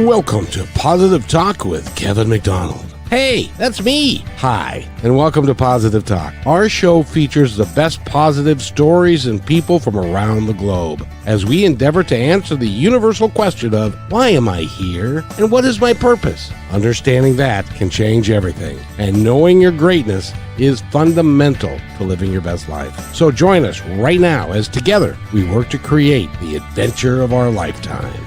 Welcome to Positive Talk with Kevin McDonald. Hey, that's me. Hi, and welcome to Positive Talk. Our show features the best positive stories and people from around the globe as we endeavor to answer the universal question of why am I here and what is my purpose? Understanding that can change everything, and knowing your greatness is fundamental to living your best life. So join us right now as together we work to create the adventure of our lifetime.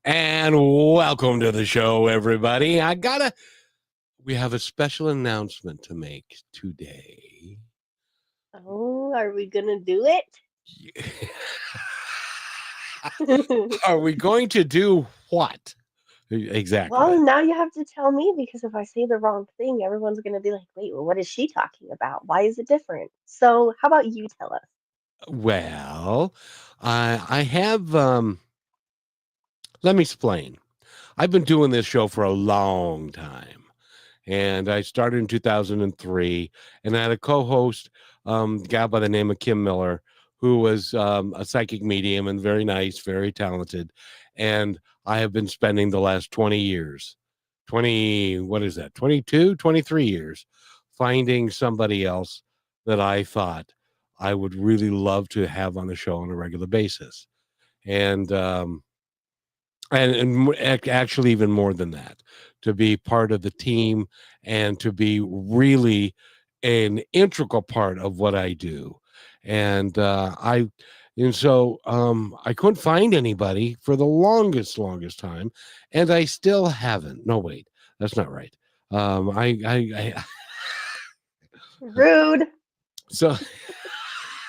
And welcome to the show, everybody. We have a special announcement to make today. Oh, are we gonna do it? Are we going to do what? Exactly. Well, now you have to tell me, because if I say the wrong thing, everyone's gonna be like, wait, well, what is she talking about? Why is it different? So how about you tell us? Well, I have, let me explain. I've been doing this show for a long time, and I started in 2003, and I had a co-host, a gal by the name of Kim Miller, who was a psychic medium and very nice, very talented. And I have been spending the last 20 years, 23 years, finding somebody else that I thought I would really love to have on the show on a regular basis. And actually even more than that, to be part of the team and to be really an integral part of what I do. And I couldn't find anybody for the longest time, and I still haven't. No, wait, that's not right. I Rude. So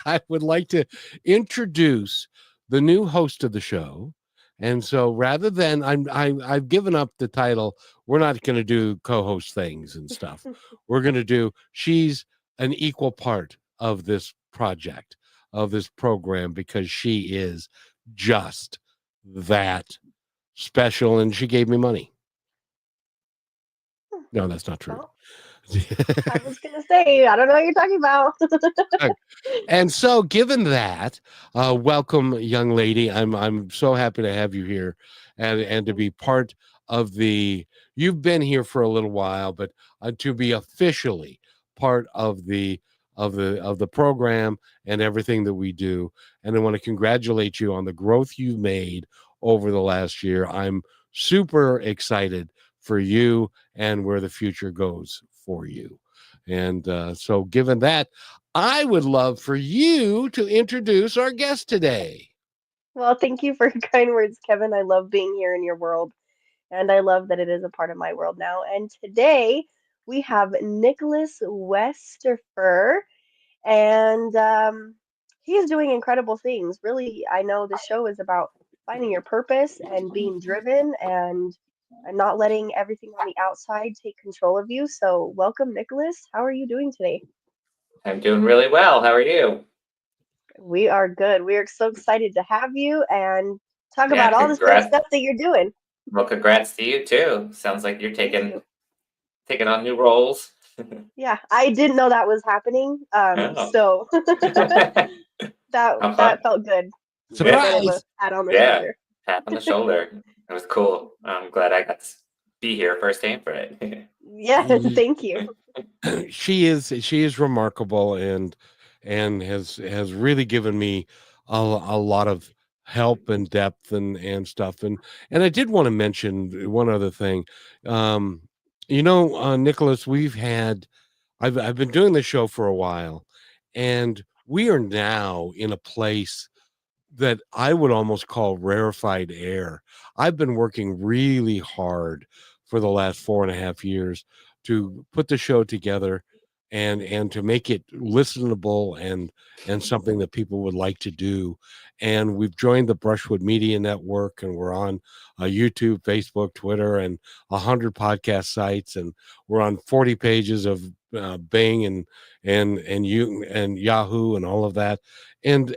I would like to introduce the new host of the show. And so rather than I've given up the title, we're not going to do co-host things and stuff. We're going to do, she's an equal part of this project, of this program, because she is just that special, and she gave me money. No, that's not true. Well, I was gonna say, I don't know what you're talking about. And so, given that, welcome, young lady. I'm so happy to have you here, and to be part of the. You've been here for a little while, but to be officially part of the program and everything that we do. And I want to congratulate you on the growth you've made over the last year. I'm super excited for you and where the future goes for you. And so given that, I would love for you to introduce our guest today. Well, thank you for your kind words, Kevin. I love being here in your world, and I love that it is a part of my world now. And today we have Nicholas Westerfer, and he is doing incredible things. Really, I know the show is about finding your purpose and being driven and not letting everything on the outside take control of you. So, welcome, Nicholas. How are you doing today? I'm doing really well. How are you? We are good. We are so excited to have you and talk Yeah, about all this great congrats. stuff that you're doing. Well, congrats to you too. Sounds like you're Thank you. taking on new roles. Yeah, I didn't know that was happening. Oh. So How fun. that felt good. Surprise! Bit of a pat on the Yeah. shoulder. Tap on the shoulder. It was cool. I'm glad I got to be here firsthand for it. Yes, thank you. She is remarkable, and has really given me a lot of help and depth and stuff. And I did want to mention one other thing. Nicholas, I've been doing this show for a while, and we are now in a place that I would almost call rarefied air. I've been working really hard for the last 4.5 years to put the show together and to make it listenable and something that people would like to do. And we've joined the Brushwood Media Network, and we're on YouTube, Facebook, Twitter, and 100 podcast sites, and we're on 40 pages of Bing and Yahoo and all of that. And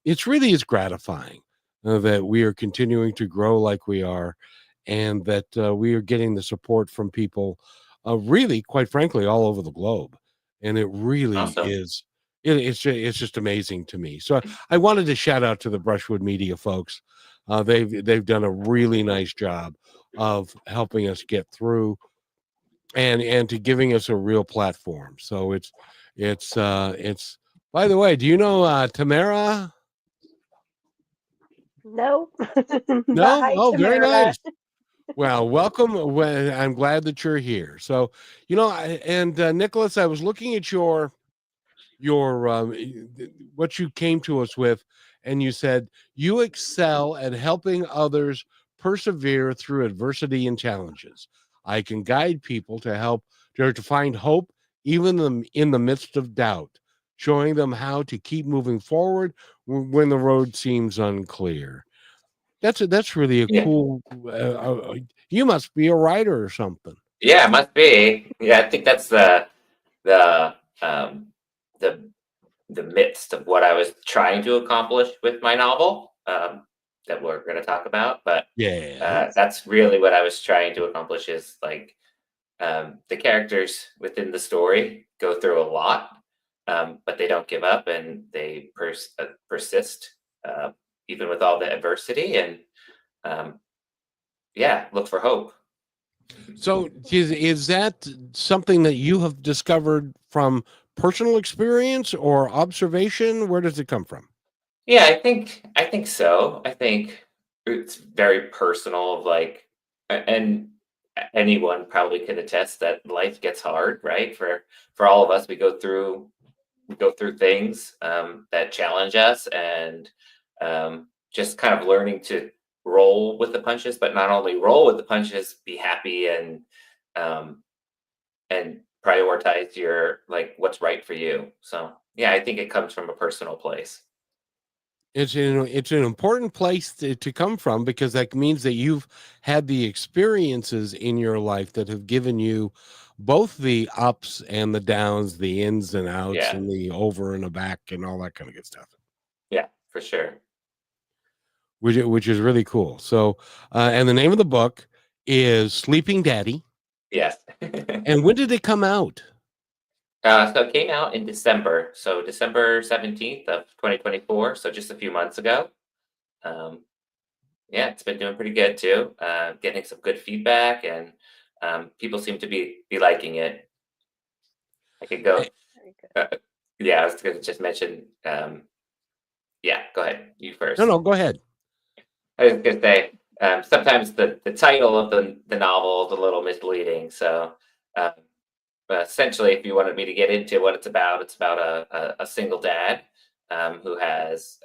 it's really is gratifying that we are continuing to grow like we are, and that we are getting the support from people really, quite frankly, all over the globe. And it really Awesome. is, it's just amazing to me. So I wanted to shout out to the Brushwood Media folks They've done a really nice job of helping us get through and to giving us a real platform. So it's. By the way, do you know Tamara? No, but No? hi, Oh, very Tamara. nice. Well, welcome. I'm glad that you're here. So, Nicholas, I was looking at your what you came to us with, and you said you excel at helping others persevere through adversity and challenges. I can guide people to find hope even in the midst of doubt, showing them how to keep moving forward when the road seems unclear. That's really a Yeah. cool. You must be a writer or something. Yeah, it must be. Yeah, I think that's the um the the midst of what I was trying to accomplish with my novel, that we're going to talk about. But Yes. that's really what I was trying to accomplish is like the characters within the story go through a lot, but they don't give up and they persist, uh, even with all the adversity, and um, yeah, look for hope. So is that something that you have discovered from personal experience or observation? Where does it come from? Yeah, I think so. I think it's very personal of like and anyone probably can attest that life gets hard, right? For all of us, we go through things that challenge us, and just kind of learning to roll with the punches, but not only roll with the punches, be happy um and prioritize your like what's right for you. So yeah, I think it comes from a personal place. It's an important place to come from because that means that you've had the experiences in your life that have given you both the ups and the downs, the ins and outs, Yeah, and the over and the back, and all that kind of good stuff, yeah, for sure. which is really cool. So, and the name of the book is Sleeping Daddy. Yes. And when did it come out? So it came out in December, so December 17th of 2024, so just a few months ago. Um, yeah, it's been doing pretty good too. Getting some good feedback, and people seem to be liking it. I could Eh, go. Very good. Uh, yeah, I was going to just mention. Yeah, go ahead. You no, first. no, go ahead. I was going to say sometimes the title of the novel is a little misleading. So um, essentially, if you wanted me to get into what it's about a single dad who has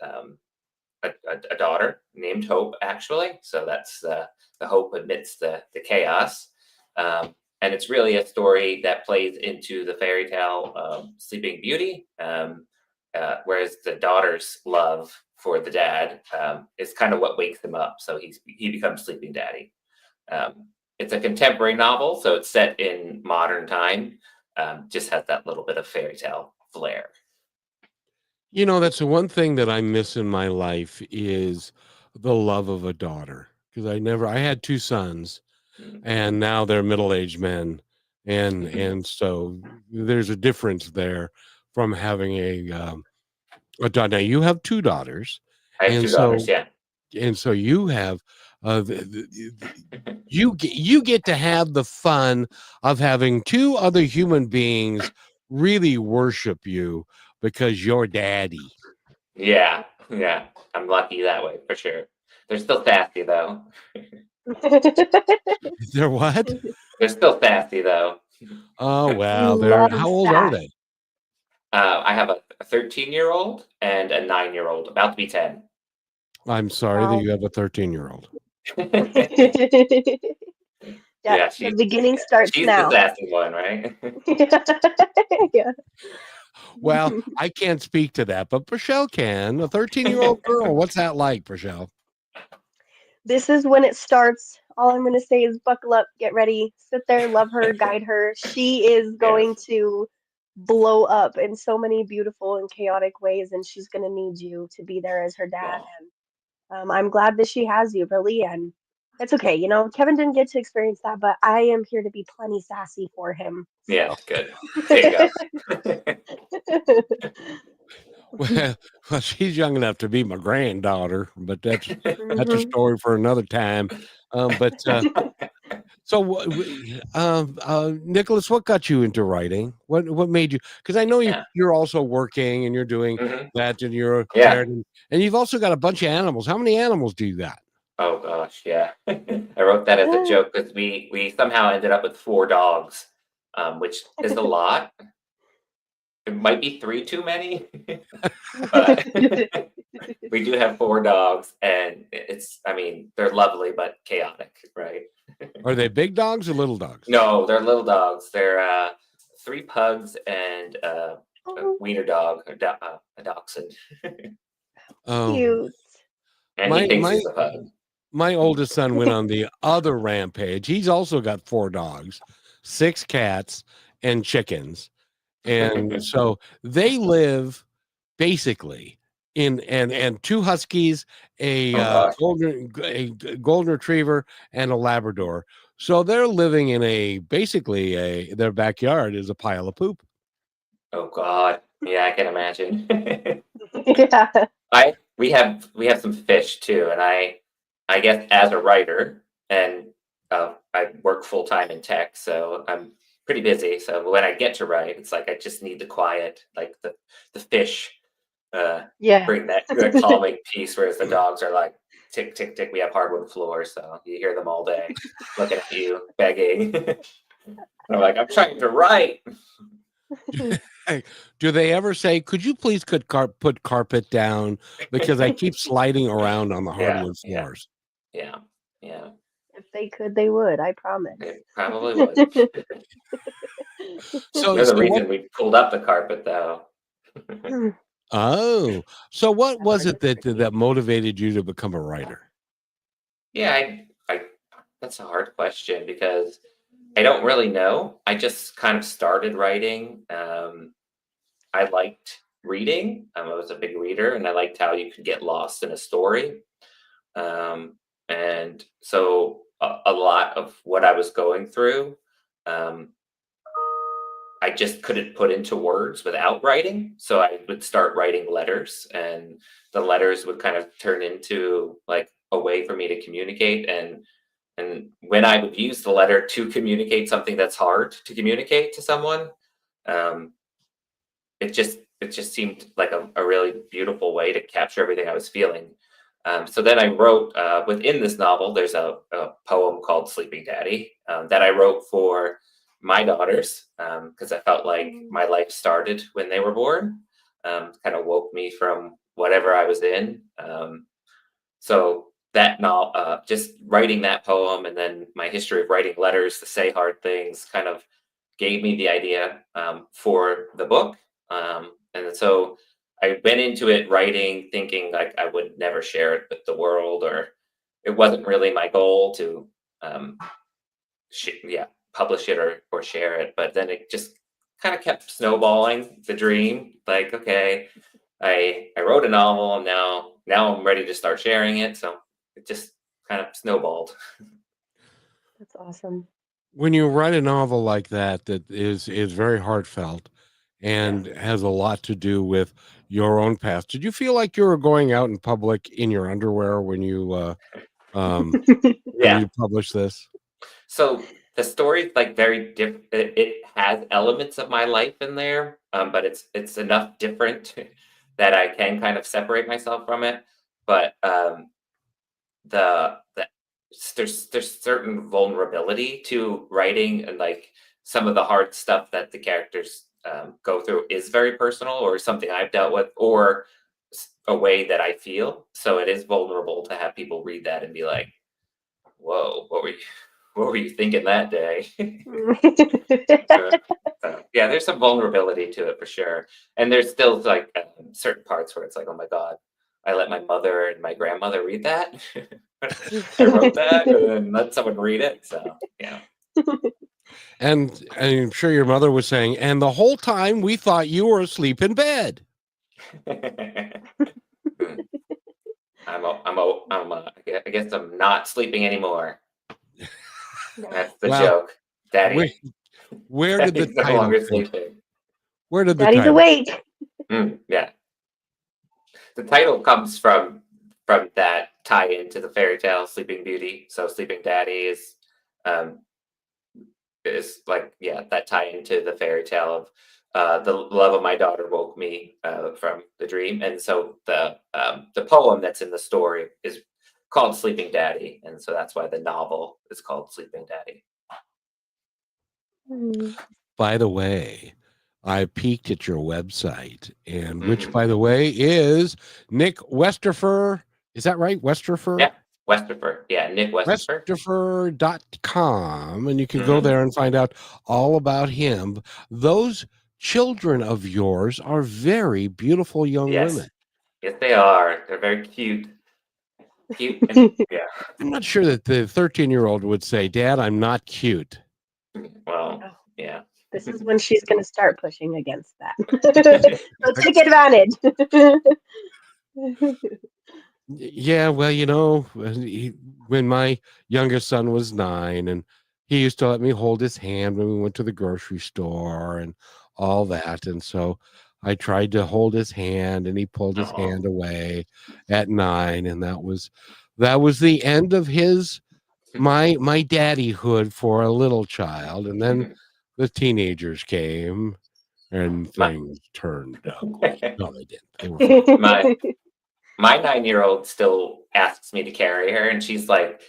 a daughter named Hope, actually. So that's the hope amidst the chaos. And it's really a story that plays into the fairy tale Sleeping Beauty, whereas the daughter's love for the dad is kind of what wakes him up. So he becomes Sleeping Daddy. It's a contemporary novel, so it's set in modern time. Just has that little bit of fairy tale flair. That's the one thing that I miss in my life is the love of a daughter because I had two sons and Mhm. now they're middle-aged men, and so there's a difference there from having a daughter. Now you have two daughters, I have and two daughters. so Yeah. you have you get to have the fun of having two other human beings really worship you because you're daddy. Yeah, yeah. I'm lucky that way for sure. They're still sassy though. They're what? They're still sassy though. Oh We wow, they're love how old are sass. they? I have a 13-year-old and a 9-year-old, about to be 10. I'm sorry that Wow. you have a 13-year-old. Yeah, Yeah, the beginning starts she's the now. sassy one, right? Yeah. Well, I can't speak to that, but Michelle can. A 13-year-old girl, what's that like, Michelle? This is when it starts. All I'm going to say is buckle up, get ready, sit there, love her, guide her. She is Yes. going to blow up in so many beautiful and chaotic ways, and she's going to need you to be there as her dad. Oh, And I'm glad that she has you, really. And it's okay. Kevin didn't get to experience that, but I am here to be plenty sassy for him. yeah, So. good. There you go. Well, Well, she's young enough to be my granddaughter, but that's a Mhm. story for another time. But so, Nicholas, what got you into writing? What made you? Because I know Yeah. you're also working and you're doing Hmm. that, and you're Yeah. married, and you've also got a bunch of animals. How many animals do you got? Oh gosh, yeah. I wrote that as a joke because we somehow ended up with 4 dogs, which is a lot. It might be 3 too many, but we do have 4 dogs, and I mean, they're lovely but chaotic, right? Are they big dogs or little dogs? No, they're little dogs. They're 3 pugs and a Oh, wiener dog, a dachshund, Um, cute. and he my thinks my he's a pug. my oldest son went on the other rampage. He's also got 4 dogs, 6 cats, and chickens. And so they live basically in and 2 huskies, Oh gosh. a golden retriever, and a Labrador. So they're living in basically their backyard is a pile of poop. Oh god. Yeah, I can imagine. Yeah. We have some fish too, and I guess as a writer, and I work full time in tech, so I'm pretty busy. So when I get to write, it's like I just need the quiet, like the fish uh, Yes. bring that calming peace, whereas the dogs are like tick tick tick. We have hardwood floors, so you hear them all day looking at you, begging. And I'm like, I'm trying to write. Do they ever say, "Could you please put carpet down because I keep sliding around on the Yeah, hardwood yeah, floors"? yeah, yeah. If they could, they would, I promise. It probably would. So They're the so what reason we pulled up the carpet, though. Oh, so what Never was it gets pretty. that motivated you to become a writer? Yeah, I that's a hard question because I don't really know. I just kind of started writing. I liked reading. I was a big reader, and I liked how you could get lost in a story. And so a lot of what I was going through, um, I just couldn't put into words without writing. So I would start writing letters, and the letters would kind of turn into like a way for me to communicate. And when I would use the letter to communicate something that's hard to communicate to someone, um, it just seemed like a really beautiful way to capture everything I was feeling. So then I wrote within this novel. There's a poem called "Sleeping Daddy" that I wrote for my daughters because I felt like Mm. my life started when they were born. Kind of woke me from whatever I was in. So that novel, just writing that poem, and then my history of writing letters to say hard things, kind of gave me the idea for the book. And so I went into it writing, thinking like I would never share it with the world, or it wasn't really my goal to, um, yeah, publish it or share it. But then it just kind of kept snowballing the dream. Like, okay, I wrote a novel, and now I'm ready to start sharing it. So it just kind of snowballed. That's awesome. When you write a novel like that is very heartfelt Yeah. and has a lot to do with your own past. Did you feel like you were going out in public in your underwear um when Yeah. you published this? So the story is like very different. It has elements of my life in there, but it's enough different that I can kind of separate myself from it. But the there's certain vulnerability to writing, and like some of the hard stuff that the characters go through is very personal, or something I've dealt with, or a way that I feel. So it is vulnerable to have people read that and be like, "Whoa, what were you thinking that day?" Uh, yeah, there's some vulnerability to it for sure, and there's still like certain parts where it's like, "Oh my god, I let my mother and my grandmother read that." I wrote that and then let someone read it. So yeah. And I'm sure your mother was saying, "And the whole time we thought you were asleep in bed." Hmm. I guess I'm not sleeping anymore. No. That's the Well, joke. where Daddy, where did the Daddy's no title longer come? sleeping. Where did the Daddy's title? awake. Yeah. the title comes from that tie into the fairy tale Sleeping Beauty. So Sleeping Daddy um, is like, yeah, that tie into the fairy tale of the love of my daughter woke me from the dream, and so the poem that's in the story is called Sleeping Daddy, and so that's why the novel is called Sleeping Daddy. By the way, I peeked at your website, and which, Mhm. by the way, is Nick Westerfer. Is that right? Westerfer? Yeah, Westerfer. Yeah, Nick Westerfer. Westerfer.com, and you can go Mhm. there and find out all about him. Those children of yours are very beautiful young Yes, women. yes, they are. They're very cute, and yeah. I'm not sure that the 13-year-old would say, Dad, I'm not cute. Well, Oh, yeah. this is when she's going to start pushing against that. So take advantage. Yeah, well, when my youngest son was 9, and he used to let me hold his hand when we went to the grocery store and all that. And so I tried to hold his hand, and he pulled his Oh. hand away at 9. And that was the end of my daddyhood for a little child. And then the teenagers came and my things turned ugly. No, they didn't. They were fine. my 9-year-old still asks me to carry her, and she's like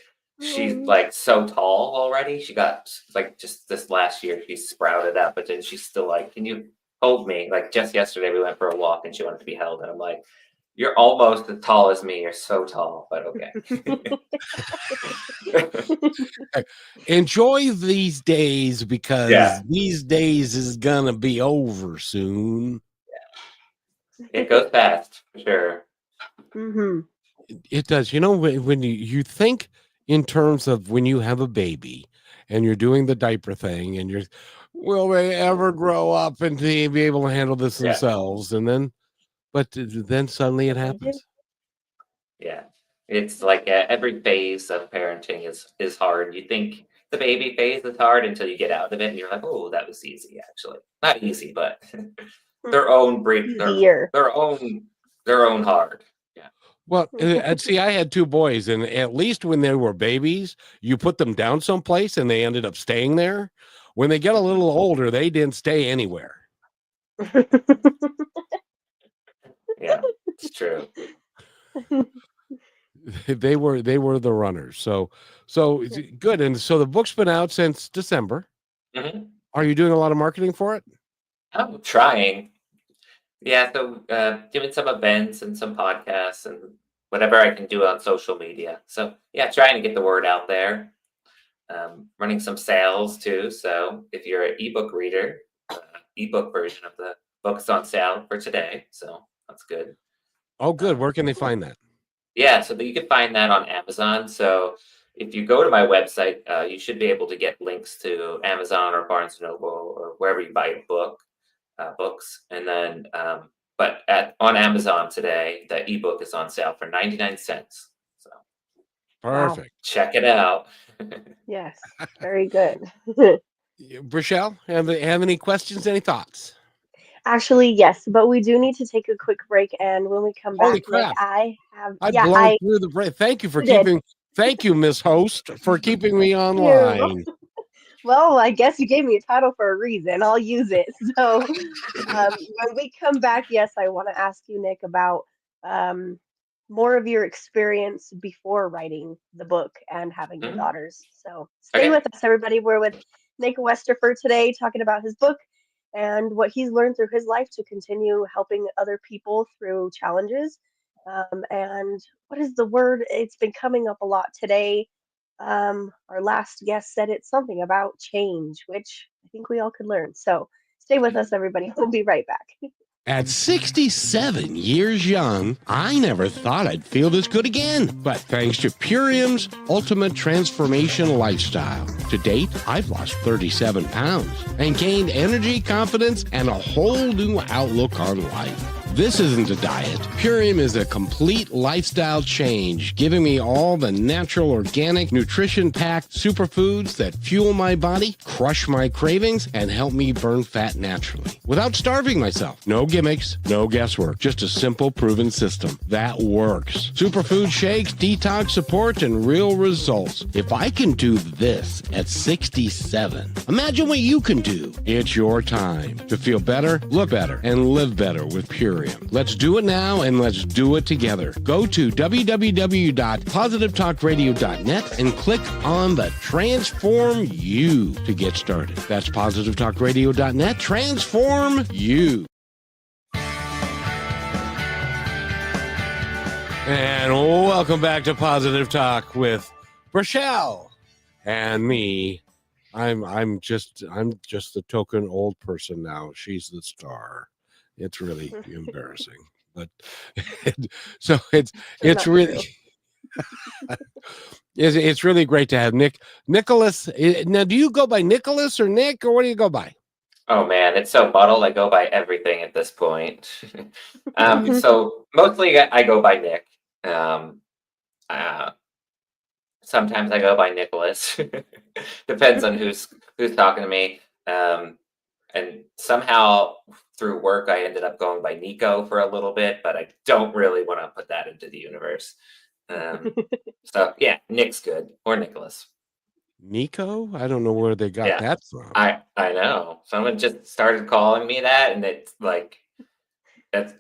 so tall already. She got like just this last year she sprouted up, but then she's still like, can you hold me? Like just yesterday we went for a walk and she wanted to be held, and I'm like, you're almost as tall as me. You're so tall, but okay. Enjoy these days, Yeah. because these days is gonna be over soon. It goes fast for sure. Mhm. It does. When you think in terms of when you have a baby and you're doing the diaper thing, and will they ever grow up and be able to handle this Yeah. themselves? And then suddenly it They do. happens. Yeah. It's like every phase of parenting is hard. You think the baby phase is hard until you get out of it and you're like, oh, that was easy actually. Not easy, but their own breed, Easier. their own hard. Yeah. Well, and see, I had 2 boys, and at least when they were babies, you put them down someplace and they ended up staying there. When they get a little older, they didn't stay anywhere. Yeah, it's true. They were the runners. So it's good. And so the book's been out since December. Hmm. Are you doing a lot of marketing for it? I'm trying. Yeah, so doing some events and some podcasts and whatever I can do on social media. So yeah, trying to get the word out there. Running some sales too. So if you're an ebook reader, ebook version of the book's on sale for today. So that's good. Oh, good. Where can they find that? Yeah, so that you can find that on Amazon. So if you go to my website, you should be able to get links to Amazon or Barnes and Noble or wherever you buy books. And then, but on Amazon today, the ebook is on sale for 99 cents. So Perfect. check it out. Yes, very good. Rochelle, have any questions, any thoughts? Actually, yes, but we do need to take a quick break, and when we come Holy back, Nick, crap. I've yeah, blown through the break. Thank you, Miss Host, for keeping me online. Well, I guess you gave me a title for a reason. I'll use it. So, when we come back, yes, I want to ask you, Nick, about more of your experience before writing the book and having your Mhm. daughters. So, stay Okay. with us, everybody. We're with Nick Westerfer today, talking about his book and what he's learned through his life to continue helping other people through challenges. And what is the word? It's been coming up a lot today. Our last guest said it's something about change, which I think we all could learn. So stay with us, everybody. We'll be right back. At 67 years young, I never thought I'd feel this good again. But thanks to Purium's Ultimate Transformation Lifestyle, to date, I've lost 37 pounds and gained energy, confidence, and a whole new outlook on life. This isn't a diet. Purium is a complete lifestyle change, giving me all the natural, organic, nutrition-packed superfoods that fuel my body, crush my cravings, and help me burn fat naturally without starving myself. No gimmicks, no guesswork, just a simple, proven system that works. Superfood shakes, detox support, and real results. If I can do this at 67, imagine what you can do. It's your time to feel better, look better, and live better with Purium. Let's do it now, and let's do it together. Go to www.positivetalkradio.net and click on the Transform You to get started. That's positivetalkradio.net. Transform You. And welcome back to Positive Talk with Rochelle and me. I'm just the token old person now. She's the star. It's really embarrassing, but so it's really it's really great to have Nicholas. Now, do you go by Nicholas or Nick, or what do you go by? Oh man, it's so muddled. I go by everything at this point. So mostly I go by Nick. Sometimes I go by Nicholas. Depends on who's talking to me. And somehow through work, I ended up going by Nico for a little bit, but I don't really want to put that into the universe. So yeah, Nick's good, or Nicholas. Nico? I don't know where they got that from. I know. Someone just started calling me that, and it's like that's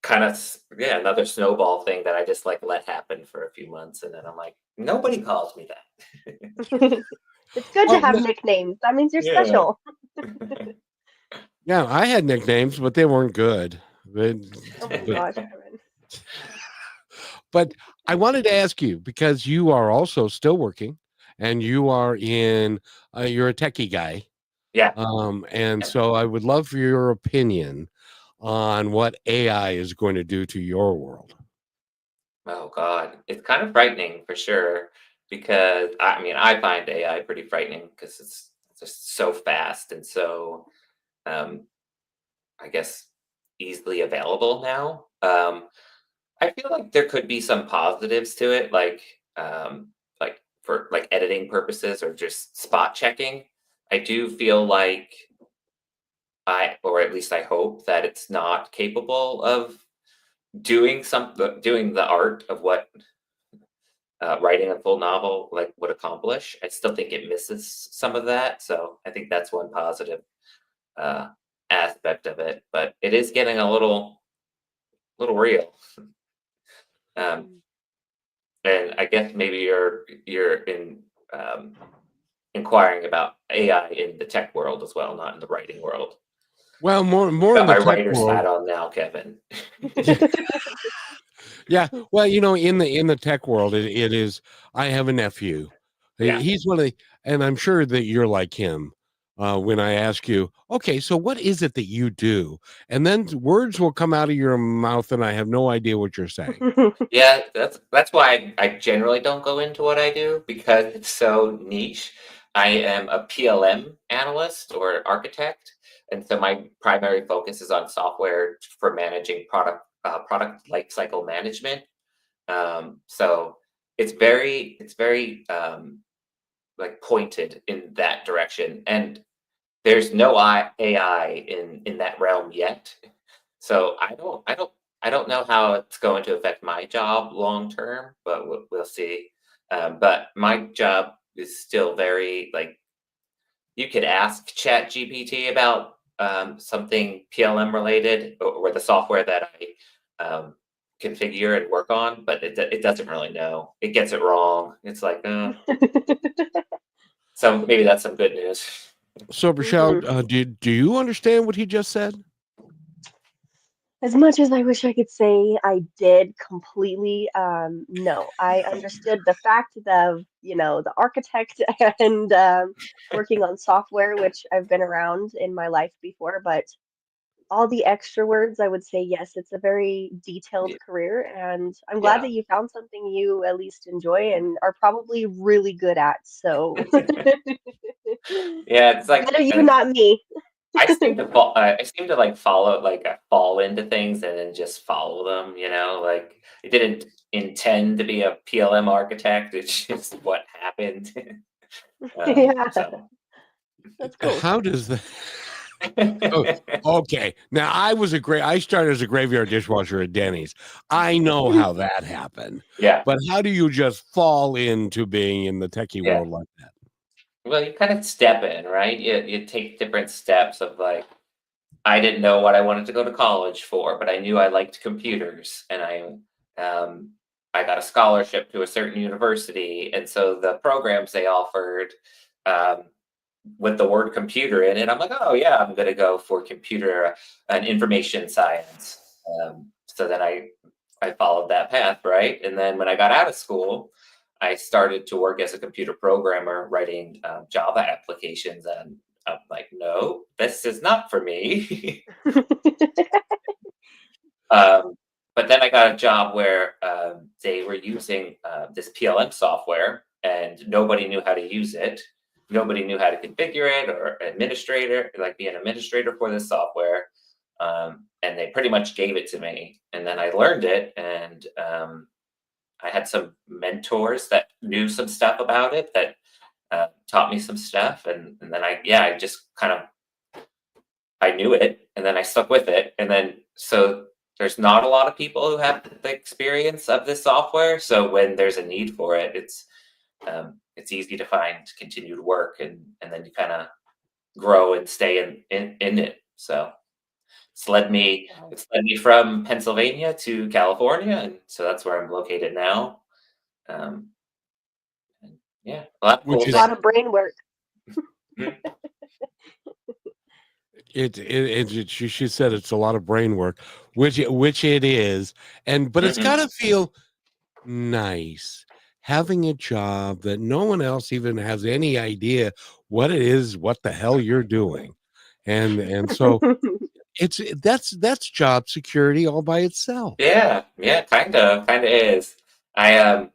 kind of another snowball thing that I just like let happen for a few months, and then I'm like, nobody calls me that. It's good to have nicknames. That means you're special. Yeah, I had nicknames, but they weren't good. Oh my gosh, Kevin. But I wanted to ask you, because you are also still working, and you are you're a techie guy. Yeah. So I would love for your opinion on what AI is going to do to your world. Oh God, it's kind of frightening for sure, because I find AI pretty frightening because it's just so fast and so I guess easily available now. I feel like there could be some positives to it, like for like editing purposes or just spot checking. I do feel like or at least I hope that it's not capable of doing the art of what writing a full novel like would accomplish. I still think it misses some of that, so I think that's one positive aspect of it. But it is getting a little real. And I guess maybe you're in inquiring about AI in the tech world as well, not in the writing world. Well, more in the my tech writer's world. hat on now, Kevin. Yeah, well, in the tech world, it is. I have a nephew. Yeah. He's one of the, and I'm sure that you're like him. When I ask you, okay, so what is it that you do? And then words will come out of your mouth, and I have no idea what you're saying. Yeah, that's why I generally don't go into what I do, because it's so niche. I am a PLM analyst or architect, and so my primary focus is on software for managing product lifecycle management. So it's very like pointed in that direction, and there's no AI in that realm yet. So I don't know how it's going to affect my job long term, but we'll see. But my job is still very like, you could ask Chat GPT about something PLM related or the software that I configure and work on, but it doesn't really know. It gets it wrong. It's like, so maybe that's some good news. So, Rochelle, do you understand what he just said? As much as I wish I could say I did completely, no. I understood the fact of, the architect and working on software, which I've been around in my life before, but all the extra words, I would say yes, it's a very detailed career, and I'm glad that you found something you at least enjoy and are probably really good at. So Yeah, it's like better you, not me. I seem to like follow, like I fall into things and then just follow them. Like I didn't intend to be a PLM architect. It's just what happened. Yeah, So. that's cool. How does that? Oh, okay. Now I started as a graveyard dishwasher at Denny's. I know how that happened. Yeah, But how do you just fall into being in the techie yeah. world like that? Well, you kind of step in, right? You take different steps of like, I didn't know what I wanted to go to college for, but I knew I liked computers, and I got a scholarship to a certain university, and so the programs they offered, um, with the word computer in it, I'm like, oh yeah, I'm going to go for computer and information science. So then I followed that path, right? And then when I got out of school, I started to work as a computer programmer, writing Java applications, and I'm like, no, this is not for me. um, but then I got a job where they were using this PLM software, and nobody knew how to use it. Nobody knew how to configure it or administrator, like be an administrator for this software. And they pretty much gave it to me, and then I learned it, and I had some mentors that knew some stuff about it that taught me some stuff, and then I just kind of I knew it, and then I stuck with it, and then so there's not a lot of people who have the experience of this software. So when there's a need for it, it's easy to find continued work, and then you kind of grow and stay in it. So it's led me from Pennsylvania to California, and so that's where I'm located now. Um, and yeah, a lot of Which cool A is lot things. of brain work. Mhm. she said it's a lot of brain work, which it is, but it's got Mhm. to feel nice having a job that no one else even has any idea what it is, what the hell you're doing, and so that's job security all by itself. Yeah, yeah, kind of is. I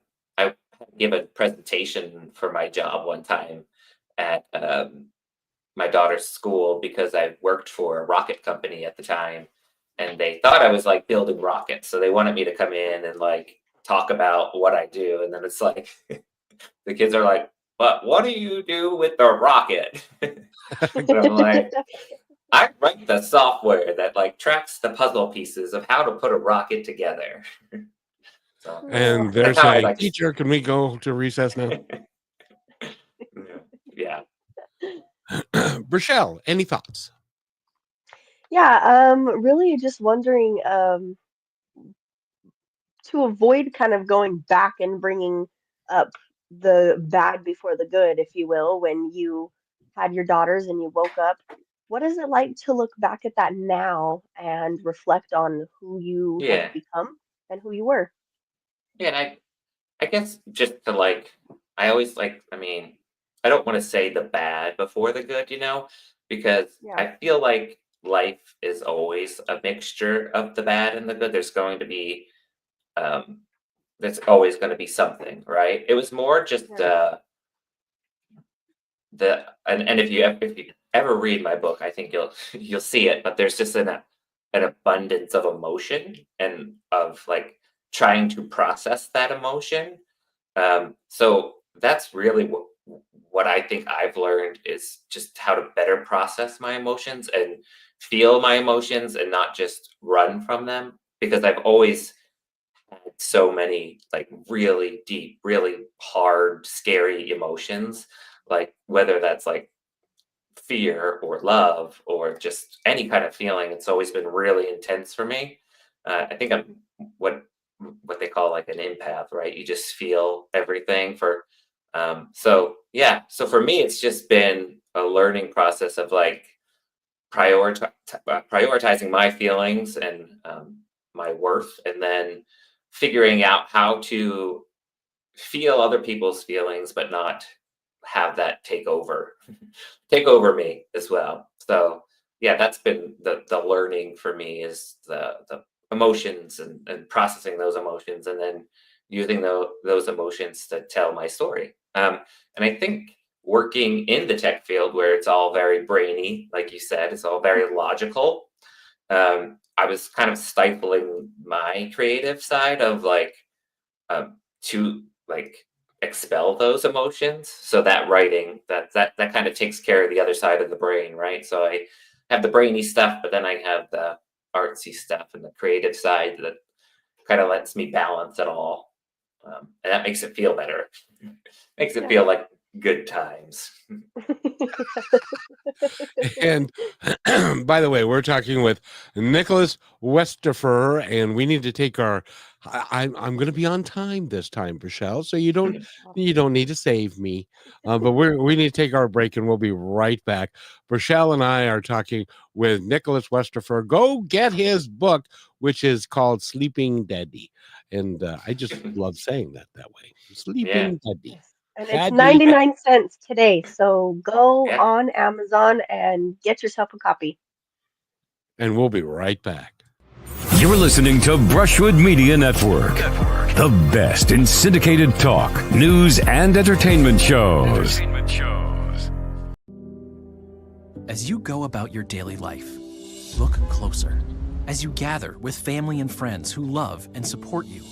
give a presentation for my job one time at my daughter's school because I worked for a rocket company at the time, and they thought I was like building rockets, so they wanted me to come in and like talk about what I do, and then it's like the kids are like, "But what do you do with the rocket?" And I'm like, I write the software that like tracks the puzzle pieces of how to put a rocket together. So And they're that's how I saying, like to. "Teacher, can we go to recess now?" Yeah. Rochelle, any thoughts? Yeah, really just wondering, to avoid kind of going back and bringing up the bad before the good, if you will, when you had your daughters and you woke up, what is it like to look back at that now and reflect on who you have Yeah. become and who you were? Yeah. And I guess just to like, I always like, I mean, I don't want to say the bad before the good, because Yeah. I feel like life is always a mixture of the bad and the good. Um, there's always going to be something, right? It was more just, Yeah. and if you ever read my book, I think you'll see it. But there's just an abundance of emotion and of like trying to process that emotion. So that's really what I think I've learned is just how to better process my emotions and feel my emotions and not just run from them, because I've always had so many like really deep, really hard, scary emotions, like whether that's like fear or love or just any kind of feeling. It's always been really intense for me. I think I'm what what they call like an empath, right? You just feel everything for. So yeah, so for me, it's just been a learning process of like prioritizing my feelings and my worth, and then figuring out how to feel other people's feelings, but not have that take over me as well. So yeah, that's been the learning for me is the emotions and processing those emotions, and then using those emotions to tell my story. And I think working in the tech field where it's all very brainy, like you said, it's all very logical. I was kind of stifling my creative side of like to like expel those emotions. So that writing, that kind of takes care of the other side of the brain, right? So I have the brainy stuff, but then I have the artsy stuff and the creative side that kind of lets me balance it all, and that makes it feel better. Makes it Yeah. feel like good times. And by the way, we're talking with Nicholas Westerfer, and we need to take our. I'm going to be on time this time, Rochelle. So you don't need to save me, but we need to take our break, and we'll be right back. Rochelle and I are talking with Nicholas Westerfer. Go get his book, which is called Sleeping Daddy, and I just love saying that way. Yeah. Sleeping Daddy. Yes. And it's Daddy. 99 cents today. So go Yeah. on Amazon and get yourself a copy. And we'll be right back. You're listening to Brushwood Media Network, the best in syndicated talk, news, and entertainment shows. As you go about your daily life, look closer. As you gather with family and friends who love and support you,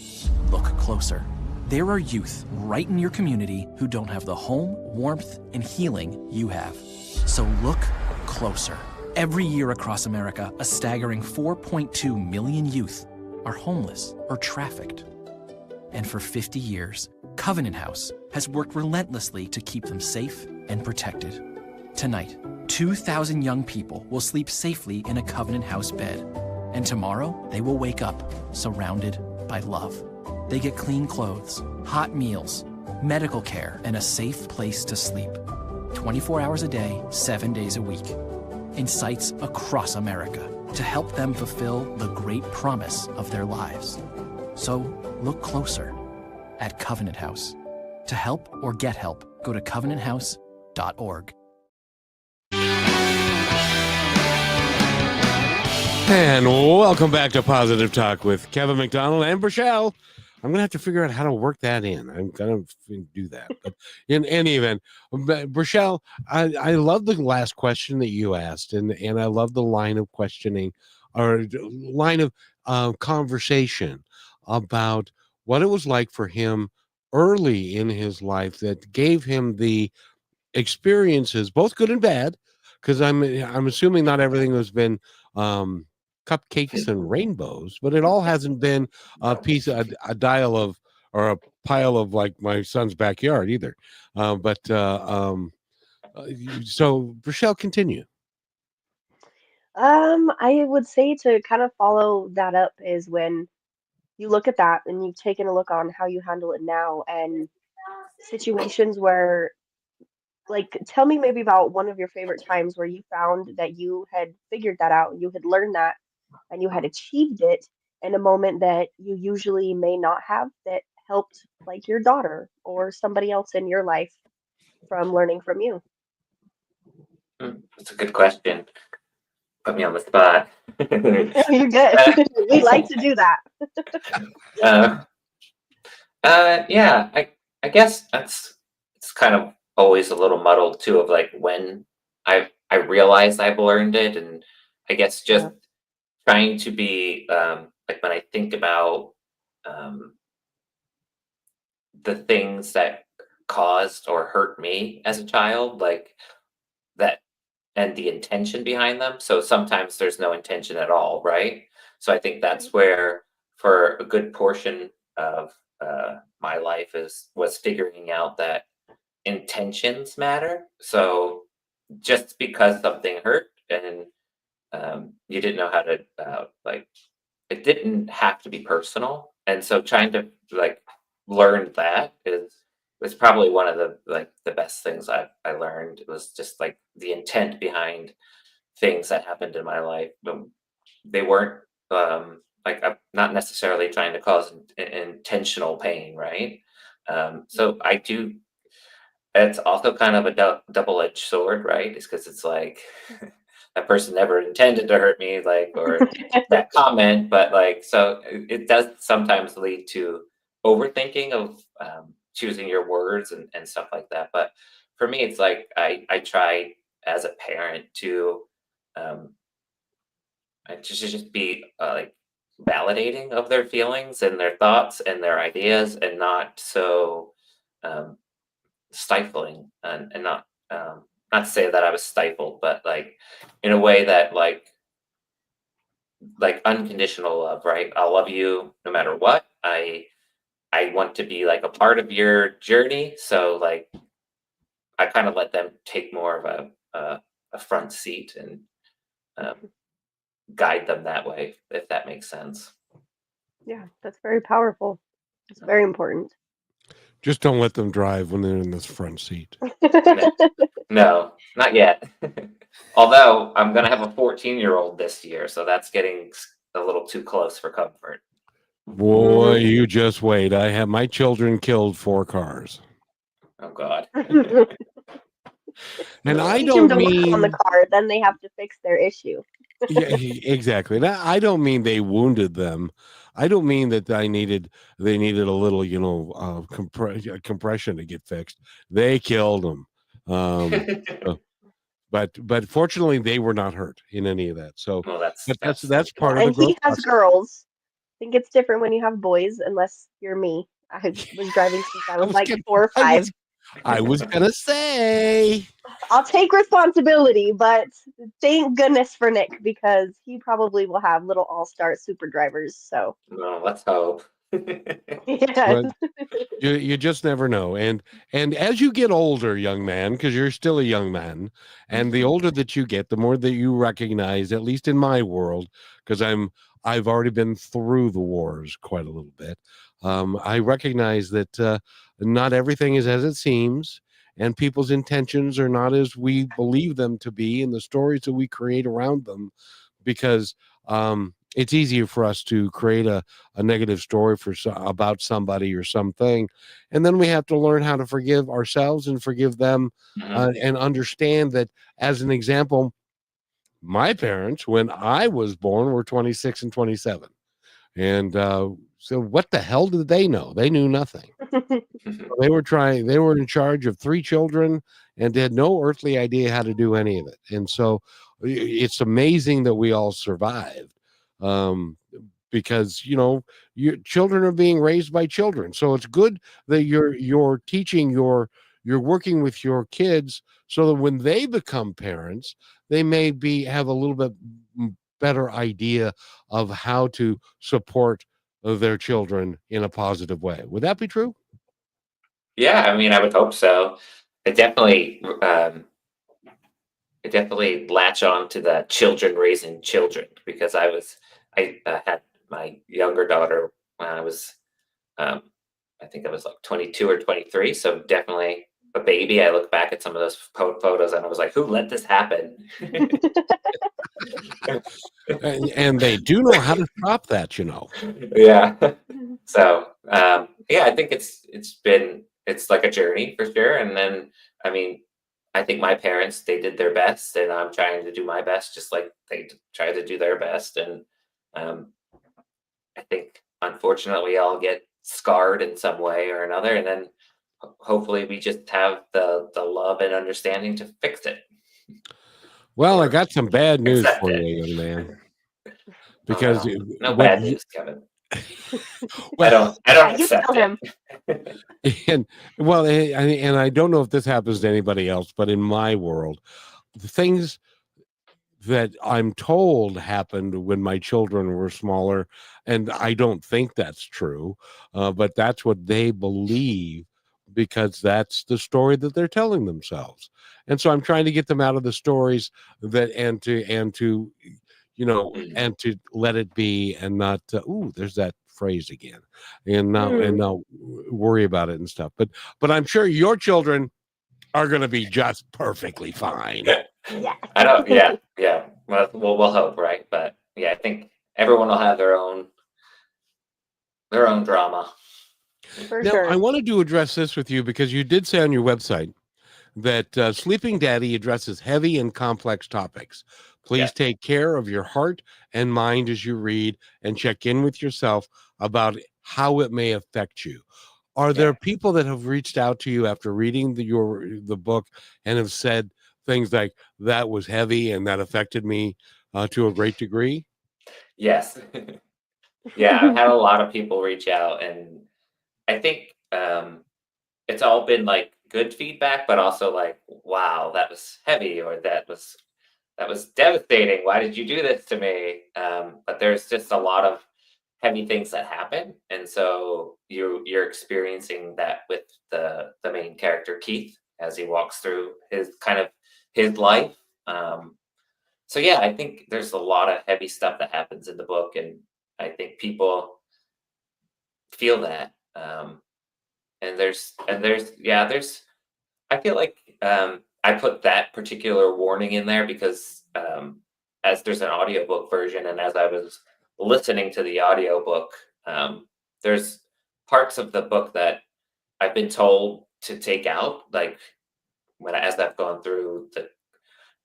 look closer. There are youth right in your community who don't have the home, warmth, and healing you have. So look closer. Every year across America, a staggering 4.2 million youth are homeless or trafficked. And for 50 years, Covenant House has worked relentlessly to keep them safe and protected. Tonight, 2,000 young people will sleep safely in a Covenant House bed. And tomorrow, they will wake up surrounded by love. They get clean clothes, hot meals, medical care, and a safe place to sleep. 24 hours a day, 7 days a week. In sites across America to help them fulfill the great promise of their lives. So look closer at Covenant House. To help or get help, go to covenanthouse.org. And welcome back to Positive Talk with Kevin McDonald and Rochelle. I'm going to have to figure out how to work that in. I'm going to do that. But in any event, Rochelle, I love the last question that you asked, and I love the line of questioning or line of conversation about what it was like for him early in his life that gave him the experiences, both good and bad, because I'm assuming not everything has been cupcakes and rainbows, but it all hasn't been a dial of or a pile of like my son's backyard either. So Rochelle, continue. I would say to kind of follow that up is when you look at that and you've taken a look on how you handle it now and situations where, like, tell me maybe about one of your favorite times where you found that you had figured that out, you had learned that, and you had achieved it in a moment that you usually may not have, that helped like your daughter or somebody else in your life from learning from you. That's a good question. Put me on the spot. You're good. We like to do that. Yeah, I guess it's kind of always a little muddled too of like when I realized I've learned it, and I guess just trying to be like when I think about the things that caused or hurt me as a child, like that, and the intention behind them. So sometimes there's no intention at all, right? So I think that's where, for a good portion of my life, was figuring out that intentions matter. So just because something hurt and you didn't know how to like, it didn't have to be personal, and so trying to like learn that was probably one of the best things I learned. It was just like the intent behind things that happened in my life. They weren't like, I'm not necessarily trying to cause intentional pain, right? So I do. It's also kind of a double-edged sword, right? It's because it's like that person never intended to hurt me, like, or that comment, but like, so it does sometimes lead to overthinking of choosing your words and stuff like that. But for me, it's like I try as a parent to um, just be like validating of their feelings and their thoughts and their ideas, and not so um, stifling, and not to say that I was stifled, but like in a way that like unconditional love, right? I'll love you no matter what. I want to be like a part of your journey, so like I kind of let them take more of a front seat, and um, guide them that way, if that makes sense. Yeah, that's very powerful. It's very important. Just don't let them drive when they're in this front seat. No, no, not yet. Although I'm gonna have a 14-year-old this year, so that's getting a little too close for comfort. Boy, you just wait. I have my children killed 4 cars. Oh God. And I Teach them don't to work on the mean car, then they have to fix their issue. yeah, exactly. And I don't mean they wounded them. I don't mean that they needed a little, compression to get fixed. They killed them. Uh, but fortunately they were not hurt in any of that. So Well, but that's that's Yeah, part of the and he growth has process. girls. I think it's different when you have boys, unless you're me. I was driving since I I was was like gonna, 4 or 5. I was gonna say I'll take responsibility, but thank goodness for Nick because he probably will have little all-star super drivers. So no. Let's hope. yes. but you just never know. And as you get older, young man, because you're still a young man, and the older that you get, the more that you recognize, at least in my world, because I've already been through the wars quite a little bit. I recognize that not everything is as it seems, and people's intentions are not as we believe them to be in the stories that we create around them, because it's easier for us to create a negative story about somebody or something, and then we have to learn how to forgive ourselves and forgive them, Mhm. and understand that, as an example, my parents when I was born were 26 and 27, and so what the hell did they know? They knew nothing. They were in charge of 3 children and had no earthly idea how to do any of it. And so it's amazing that we all survived. Um, because your children are being raised by children. So it's good that you're teaching you're working with your kids so that when they become parents, they may be have a little bit better idea of how to support their children in a positive way. Would that be true? Yeah, I mean, I would hope so. I definitely, I definitely latch on to the children raising children, because I had my younger daughter when I was, um, I think I was like 22 or 23. So definitely a baby. I look back at some of those photos and I was like, who let this happen? And they do know how to stop that. Yeah. So yeah, I think it's like a journey for sure. And then I mean, I think my parents, they did their best, and I'm trying to do my best, just like they tried to do their best. And um, I think unfortunately we all get scarred in some way or another, and then hopefully we just have the love and understanding to fix it Well, I or got some bad news accept for it. you, young man, Oh because no, no what bad news, Kevin. I well don't I Yeah, don't you tell accept him. it. and and I don't know if this happens to anybody else, but in my world, the things that I'm told happened when my children were smaller, and I don't think that's true, but that's what they believe because that's the story that they're telling themselves. And so I'm trying to get them out of the stories that Mm. and to let it be and not ooh, there's that phrase again, and Mm. not worry about it and stuff. But I'm sure your children are going to be just perfectly fine. Yeah. I don't. Yeah, yeah. Well, we'll hope, right? But yeah, I think everyone will have their own drama. For Now, I sure. wanted to address this with you because you did say on your website that Sleeping Daddy addresses heavy and complex topics. Yeah. Please take care of your heart and mind as you read and check in with yourself about how it may affect you. Are Yeah. there people that have reached out to you after reading the book and have said things like, that was heavy and that affected me to a great degree? Yes. Yeah, I've had a lot of people reach out, and I think it's all been like good feedback, but also like, wow, that was heavy, or that was devastating. Why did you do this to me? But there's just a lot of heavy things that happen, and so you're experiencing that with the main character Keith as he walks through his life. So yeah, I think there's a lot of heavy stuff that happens in the book, and I think people feel that. There's I feel like I put that particular warning in there because as there's an audiobook version, and as I was listening to the audiobook, there's parts of the book that I've been told to take out, like as I've gone through the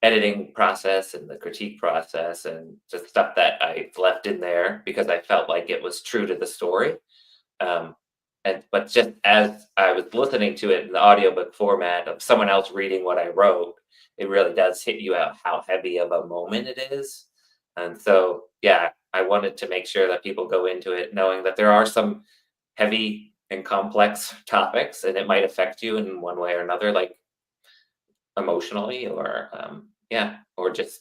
editing process and the critique process, and just stuff that I've left in there because I felt like it was true to the story. Um, but just as I was listening to it in the audiobook format of someone else reading what I wrote, it really does hit you out how heavy of a moment it is. And so, yeah, I wanted to make sure that people go into it knowing that there are some heavy and complex topics, and it might affect you in one way or another, like emotionally, or or just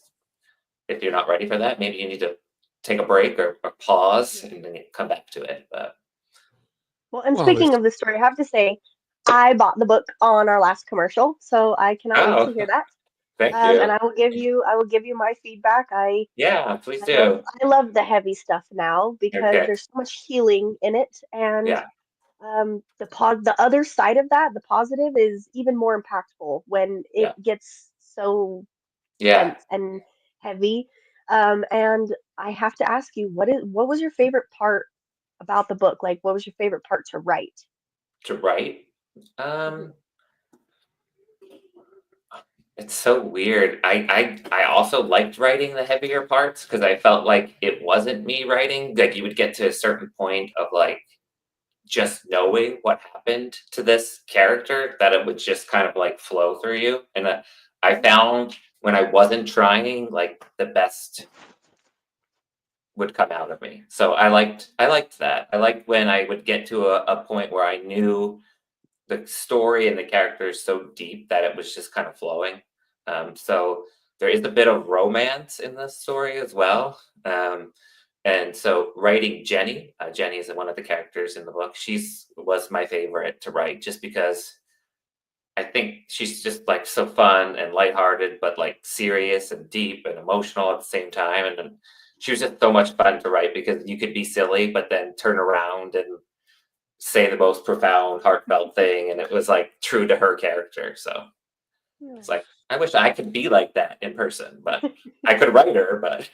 if you're not ready for that, maybe you need to take a break or pause and then come back to it. But Well, and Well, speaking it's, of the story, I have to say, I bought the book on our last commercial, so I cannot wait to oh, hear that. thank And you. I will give you my feedback. Yeah, please do. I love the heavy stuff now because Okay. there's so much healing in it, and Yeah. the other side of that, the positive, is even more impactful when it Yeah. gets so Yeah. dense and heavy. And I have to ask you, what was your favorite part about the book? Like, what was your favorite part to write? To write. Mhm. Um, it's so weird. I also liked writing the heavier parts because I felt like it wasn't me writing. Like you would get to a certain point of like just knowing what happened to this character that it would just kind of like flow through you. And I found when I wasn't trying, like the best would come out of me. So I liked that. I liked when I would get to a point where I knew the story and the characters so deep that it was just kind of flowing. So there is a bit of romance in this story as well. And so writing Jenny, Jenny is one of the characters in the book. She's was my favorite to write just because I think she's just like so fun and lighthearted, but like serious and deep and emotional at the same time. And then she was just so much fun to write because you could be silly, but then turn around and say the most profound, heartfelt thing, and it was like true to her character. So Yeah. it's like I wish I could be like that in person, but I could write her. But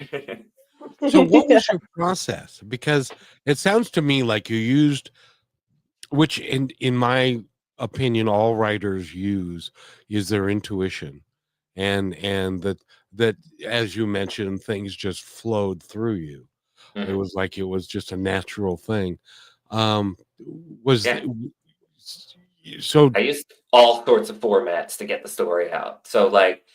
so what was your process? Because it sounds to me like you used, which in my opinion, all writers use, is their intuition, and that as you mentioned, things just flowed through you. It Mhm. was like it was just a natural thing. Um, was Yeah, so I used all sorts of formats to get the story out. So like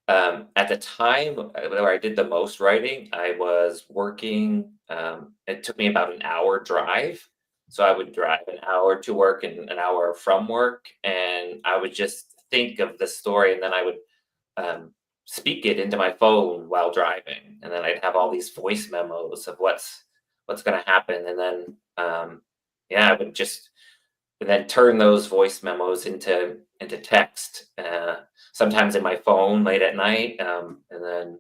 at the time where I did the most writing, I was working. It took me about an hour drive. So I would drive an hour to work and an hour from work, and I would just think of the story, and then I would um, speak it into my phone while driving, and then I'd have all these voice memos of what's going to happen, and then I would just and then turn those voice memos into text. Sometimes in my phone late at night, and then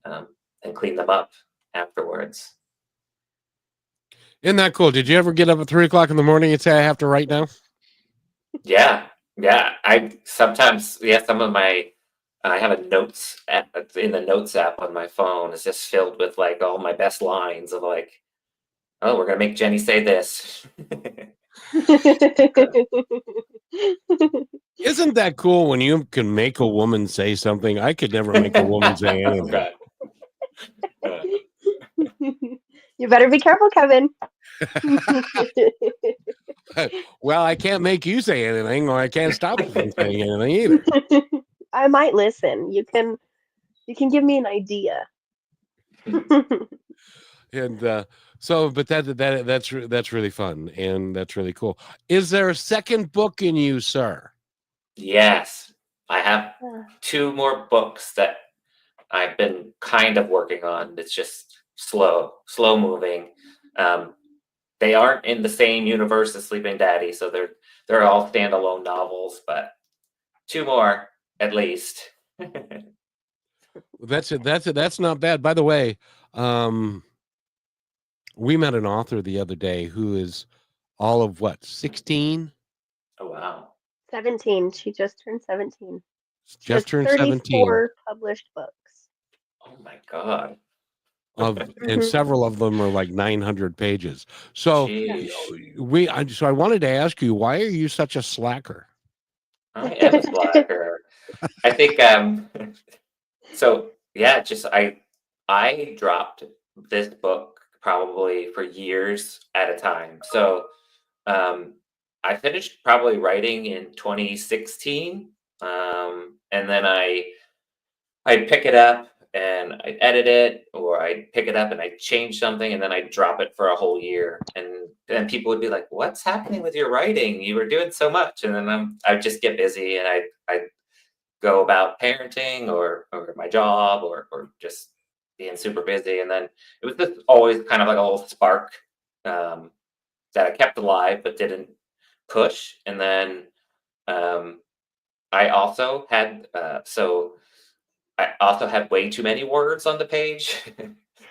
um, and clean them up afterwards. isn't that cool? Did you ever get up at 3 o'clock in the morning and say, I have to write now? Yeah, yeah. I sometimes some of my I have a notes app in the notes app on my phone. It's just filled with like all my best lines of like, oh, we're gonna make Jenny say this. Isn't that cool when you can make a woman say something? I could never make a woman say anything. Right. Uh, You better be careful, Kevin. Well, I can't make you say anything, or I can't stop you from saying anything either. I might listen. You can give me an idea. And but that's really fun, and that's really cool. Is there a second book in you, sir? Yes, I have 2 more books that I've been kind of working on. It's just slow moving. They aren't in the same universe as Sleeping Daddy, so they're all standalone novels, but 2 more at least. That's it. That's not bad. By the way, we met an author the other day who is all of what, 16? Oh wow. 17. She just turned 17. She has Just turned 17. 34 published books. Oh my god. And several of them are like 900 pages. So Jeez. I wanted to ask you, why are you such a slacker? I am a slacker. I think so yeah, just I dropped this book probably for years at a time. So I finished probably writing in 2016. And then I'd pick it up and I'd edit it, or I'd pick it up and I'd change something, and then I'd drop it for a whole year. And then people would be like, "What's happening with your writing? You were doing so much." And then I'd just get busy, and I'd go about parenting or my job or just being super busy. And then it was just always kind of like a little spark that I kept alive but didn't push. And then I also had way too many words on the page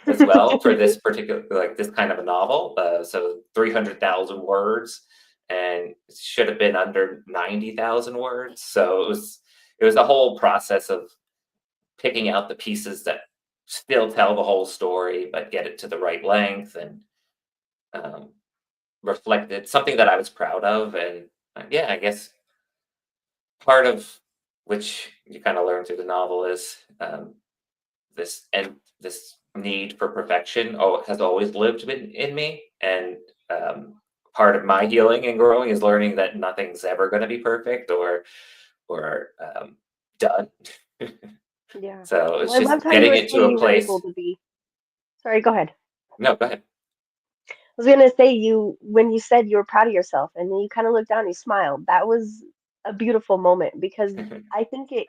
as well for this particular, like this kind of a novel. So 300,000 words, and it should have been under 90,000 words. So it was a whole process of picking out the pieces that still tell the whole story, but get it to the right length and reflected something that I was proud of. And yeah, I guess part of which you kind of learn through the novel is this need for perfection has always lived in me. And part of my healing and growing is learning that nothing's ever going to be perfect or done. Yeah. So it's Well, I just loved how you getting were it to saying a you were place. able to be. Sorry, go ahead. No, go ahead. I was gonna say when you said you were proud of yourself and then you kind of looked down and you smiled. That was a beautiful moment because I think it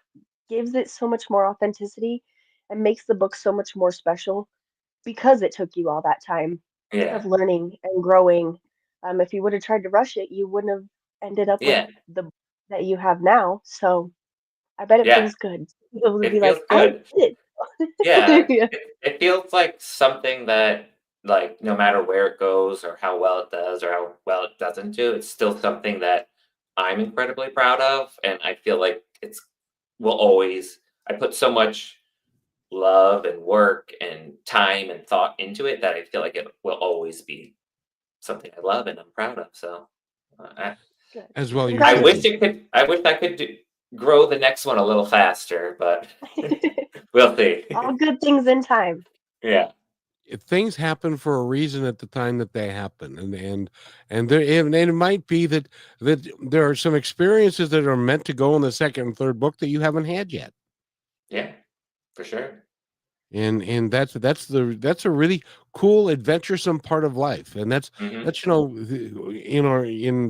gives it so much more authenticity and makes the book so much more special because it took you all that time of Yeah. learning and growing. If you would have tried to rush it, you wouldn't have ended up with Yeah. the that you have now. So I bet it Yeah. feels good to be able to It be feels like, I good. did Yeah. it. Yeah. It feels like something that, like, no matter where it goes or how well it does or how well it doesn't do, it's still something that I'm incredibly proud of. And I feel like I put so much love and work and time and thought into it that I feel like it will always be something I love and I'm proud of. So Good. As well, you I should wish be. I wish I could grow the next one a little faster, but we'll see. All good things in time. Yeah. Things happen for a reason at the time that they happen, and it might be that there are some experiences that are meant to go in the second and third book that you haven't had yet. Yeah, for sure. And that's a really cool, adventuresome part of life. And that's Hmm. in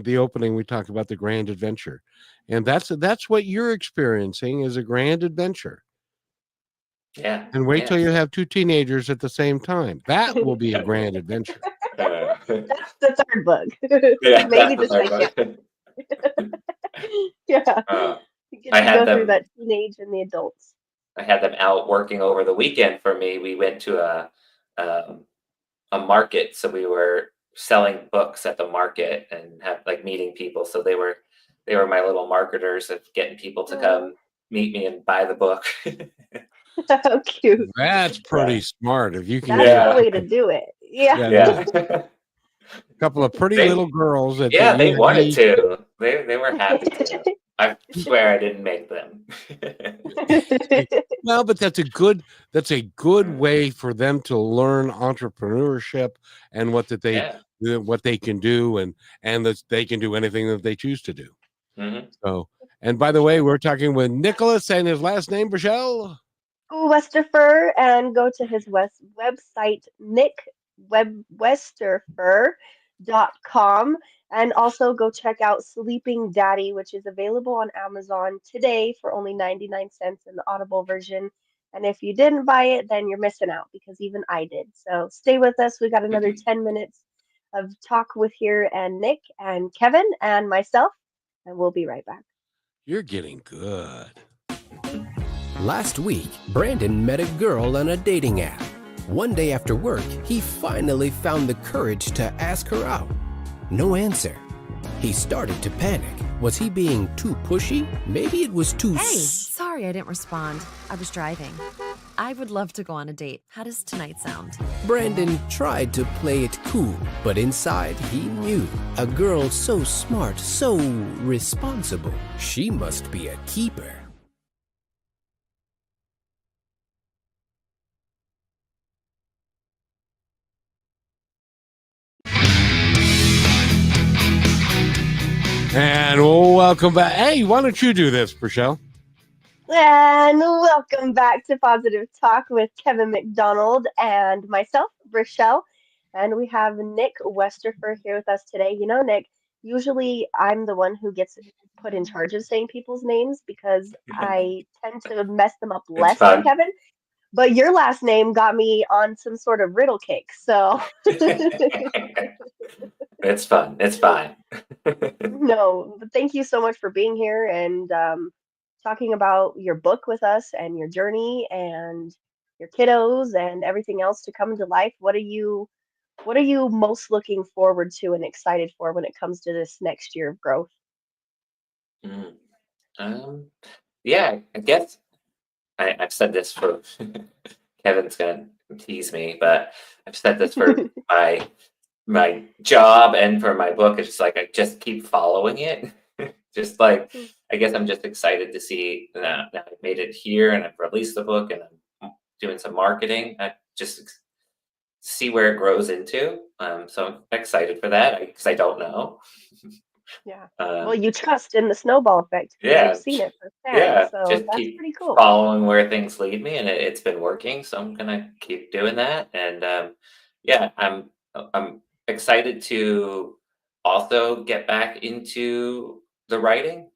the opening we talk about the grand adventure, and that's what you're experiencing is a grand adventure. Yeah. And wait till Yeah. you have 2 teenagers at the same time. That will be a grand adventure. That's the third book. Yeah, Maybe that's the the second. third one. Yeah. You get I to had go through them. that teenage and the adults. I had them out working over the weekend for me. We went to a market, so we were selling books at the market and have like meeting people. So they were my little marketers of getting people to come meet me and buy the book. How cute. That's pretty smart if you can That's get the Yeah. way to do it. Yeah. Yeah. a couple of pretty They little girls that Yeah, they you wanted need. to. They were happy to. I swear I didn't make them. Well, but that's a good way for them to learn entrepreneurship and what they can do, and that they can do anything that they choose to do. Mhm. So, and by the way, we're talking with Nicholas and his last name, Rochelle. Westerfer, and go to his website, westerfer.com, and also go check out Sleeping Daddy, which is available on Amazon today for only 99 cents in the Audible version. And if you didn't buy it, then you're missing out because even I did. So stay with us. We got another 10 minutes of talk with here and Nick and Kevin and myself, and we'll be right back. You're getting good. Last week, Brandon met a girl on a dating app. One day after work, he finally found the courage to ask her out. No answer. He started to panic. Was he being too pushy? Maybe it was too... Hey, sorry I didn't respond. I was driving. I would love to go on a date. How does tonight sound? Brandon tried to play it cool, but inside he knew. A girl so smart, so responsible. She must be a keeper. And welcome back. Hey, why don't you do this, Rochelle? And welcome back to Positive Talk with Kevin McDonald and myself, Rochelle. And we have Nick Westerfer here with us today. You know, Nick, usually I'm the one who gets put in charge of saying people's names because I tend to mess them up less than Kevin. But your last name got me on some sort of riddle kick. So It's fun. It's fine. no, but thank you so much for being here and talking about your book with us and your journey and your kiddos and everything else to come into life. What are you most looking forward to and excited for when it comes to this next year of growth? Mm. Yeah, I guess I've said this for Kevin's gonna tease me, but I've said this for my job and for my book. It's just like I just keep following it. Just like I guess I'm just excited to see that I've made it here and I've released the book and I'm doing some marketing. I just see where it grows into. So I'm excited for that because I don't know. Yeah. Well, you trust in the snowball effect because Yeah, you've seen it firsthand. yeah, So just that's keep pretty cool. following where things lead me, and it's been working. So I'm gonna keep doing that. And yeah, I'm excited to also get back into the writing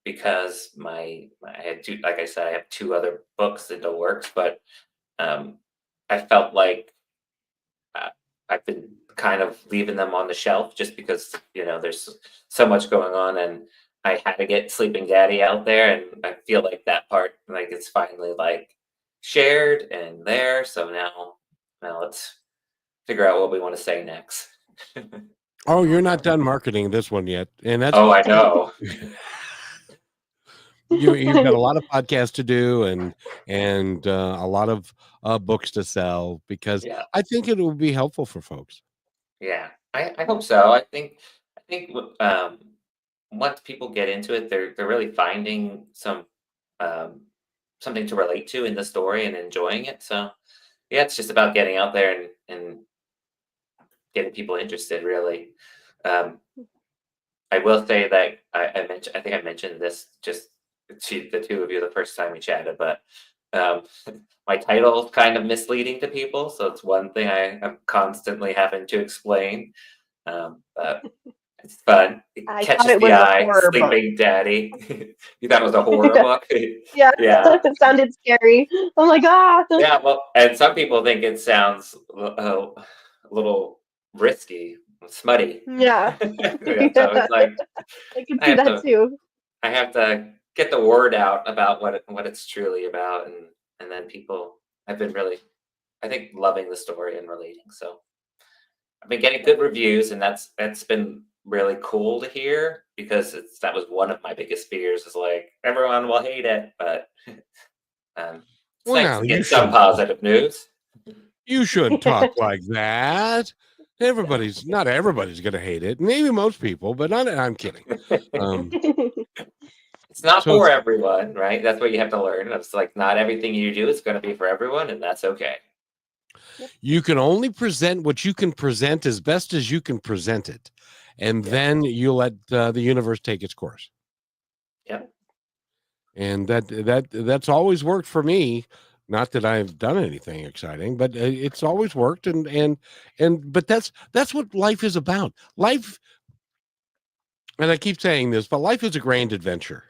because I had two, like I said, I have two other books in the works, but I felt like uh, I've been kind of leaving them on the shelf just because there's so much going on, and I had to get Sleeping Daddy out there, and I feel like that part like it's finally like shared and there. So now let's figure out what we want to say next. Oh, you're not done marketing this one yet, and that's Oh, I know. you've got a lot of podcasts to do and a lot of books to sell because Yeah. I think it will be helpful for folks. Yeah, I hope so. I think once people get into it, they're really finding um, something to relate to in the story and enjoying it. So yeah, it's just about getting out there and getting people interested. Really, um, I will say that I think I mentioned this just to the two of you the first time we chatted, but um, my title is kind of misleading to people, so it's one thing I'm constantly having to explain. But it's fun. It I thought catches it the was a eye. horror book. Sleeping Daddy. You thought it was a horror book? Yeah, Yeah. it sounded scary. Oh my God. Yeah. Well, and some people think it sounds a little risky, smutty. Yeah. Yeah, so it's like I can I see have that to too. I have to get the word out about what it's truly about, and then people have been really, I think, loving the story and relating. So I've been getting good reviews, and that's been really cool to hear because that was one of my biggest fears is like everyone will hate it, but it's Well, nice now to you get some shouldn't positive news. you shouldn't talk like that. Not everybody's gonna hate it. Maybe most people, but not. I'm kidding. Um, It's not So for everyone, right? That's what you have to learn. It's like not everything you do is going to be for everyone, and that's okay. you can only present what you can present as best as you can present it, and Yeah. then you let the universe take its course. Yep. And that's always worked for me. Not that I've done anything exciting, but it's always worked. But that's what life is about. Life, and I keep saying this, but life is a grand adventure.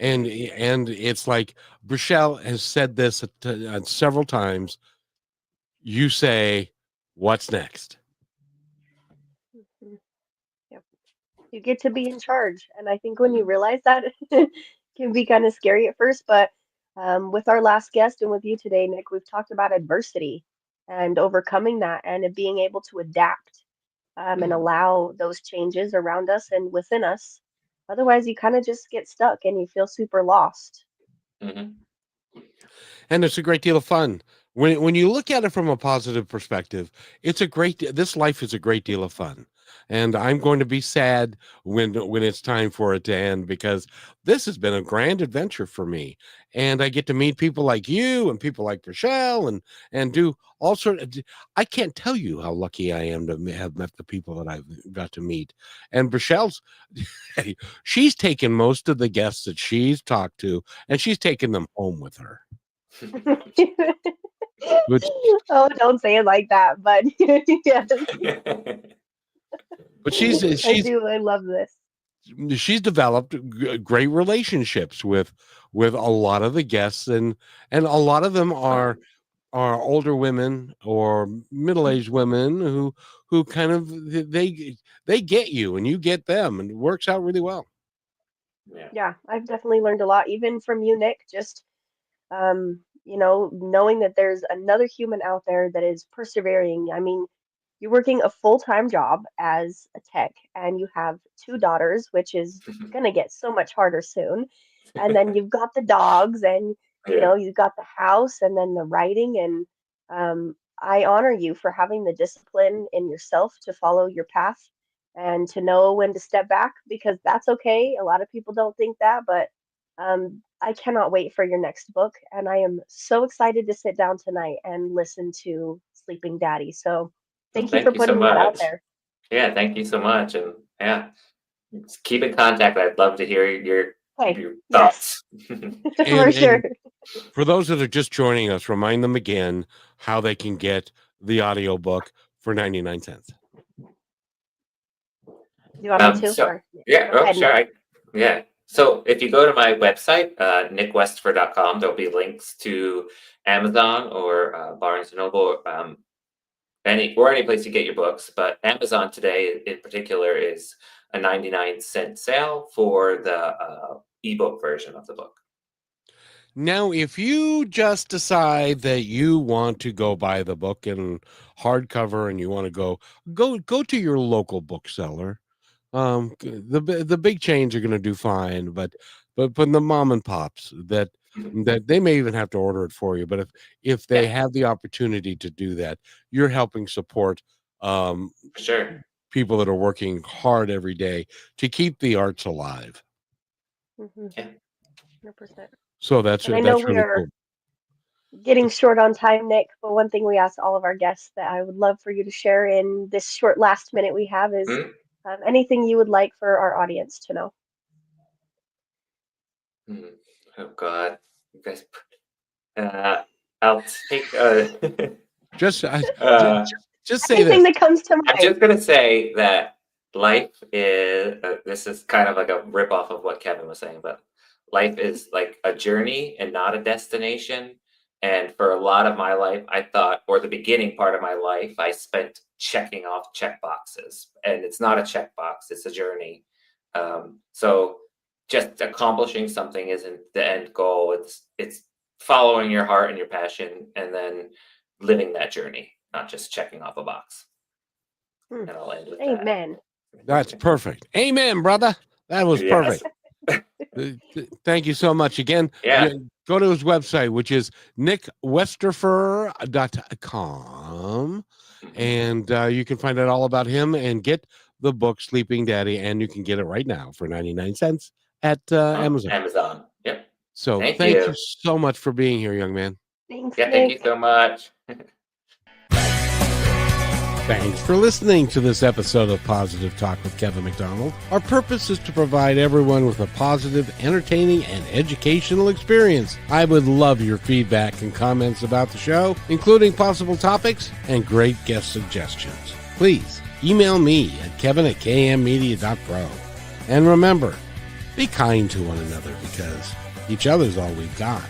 And it's like Brichelle has said this several times. You say, "What's next?" Mhm. Yep. You get to be in charge. And I think when you realize that, it can be kind of scary at first. But with our last guest and with you today, Nick, we've talked about adversity and overcoming that and it being able to adapt and allow those changes around us and within us. Otherwise, you kind of just get stuck and you feel super lost. Hmm. And it's a great deal of fun. When you look at it from a positive perspective, this life is a great deal of fun. And I'm going to be sad when it's time for it to end, because this has been a grand adventure for me. And I get to meet people like you and people like Rochelle and do all sort of. I can't tell you how lucky I am to have met the people that I've got to meet. And Rochelle's she's taken most of the guests that she's talked to, and she's taken them home with her. Which, Oh, don't say it like that, but yes, but I do. I love this. she's developed great relationships with a lot of the guests, and a lot of them are older women or middle-aged women who kind of they get you and you get them, and it works out really well. Yeah. Yeah, I've definitely learned a lot, even from you, Nick. Just knowing that there's another human out there that is persevering. I mean, you're working a full-time job as a tech, and you have two daughters, which is gonna get so much harder soon. And then you've got the dogs, and Yeah. you've got the house, and then the writing. And I honor you for having the discipline in yourself to follow your path and to know when to step back, because that's okay. A lot of people don't think that, but I cannot wait for your next book, and I am so excited to sit down tonight and listen to Sleeping Daddy. So Well, thank you for thank you so putting that out much. there. Yeah, thank you so much. And yeah, keep in contact. I'd love to hear Okay, your yes, thoughts. for sure. And for those that are just joining us, remind them again how they can get the audiobook for 99 cents. Do you want me to? So Or yeah, go oh ahead, sure. Nick. Yeah. So if you go to my website, nickwesterfer.com, there'll be links to Amazon or Barnes and Noble, any place you get your books. But Amazon today, in particular, is a 99-cent sale for the ebook version of the book. Now, if you just decide that you want to go buy the book in hardcover and you want to go to your local bookseller. The big chains are going to do fine, but the mom and pops that they may even have to order it for you. But if they Yeah, have the opportunity to do that, you're helping support um, for sure. people that are working hard every day to keep the arts alive. Mm-hmm. Yeah. 100%. So that's And I know that's we really are cool. getting short on time, Nick, but one thing we ask all of our guests that I would love for you to share in this short last minute we have is Hmm? anything you would like for our audience to know. Hmm. Oh God, you guys. I'll take. Just uh, just say Anything this. that comes to I'm mind. just gonna say that life is. This is kind of like a rip off of what Kevin was saying, but life is like a journey and not a destination. And for a lot of my life, I thought, or the beginning part of my life, I spent checking off check boxes, and it's not a checkbox; it's a journey. So just accomplishing something isn't the end goal. It's following your heart and your passion, and then living that journey, not just checking off a box. Hmm. And I'll end with that. Amen. That's perfect. Amen, brother. That was Yes. perfect. Thank you so much again. Yeah. Go to his website, which is nickwesterfer.com, Mhm. and you can find out all about him and get the book Sleeping Daddy, and you can get it right now for 99 cents at Amazon. Amazon. Yep. So Thank thank you. you so much for being here, young man. Thanks, Yeah, thank you Nick. so much. Thanks for listening to this episode of Positive Talk with Kevin McDonald. Our purpose is to provide everyone with a positive, entertaining, and educational experience. I would love your feedback and comments about the show, including possible topics and great guest suggestions. Please email me at kevin@kmmedia.pro. And remember, be kind to one another because each other's all we've got.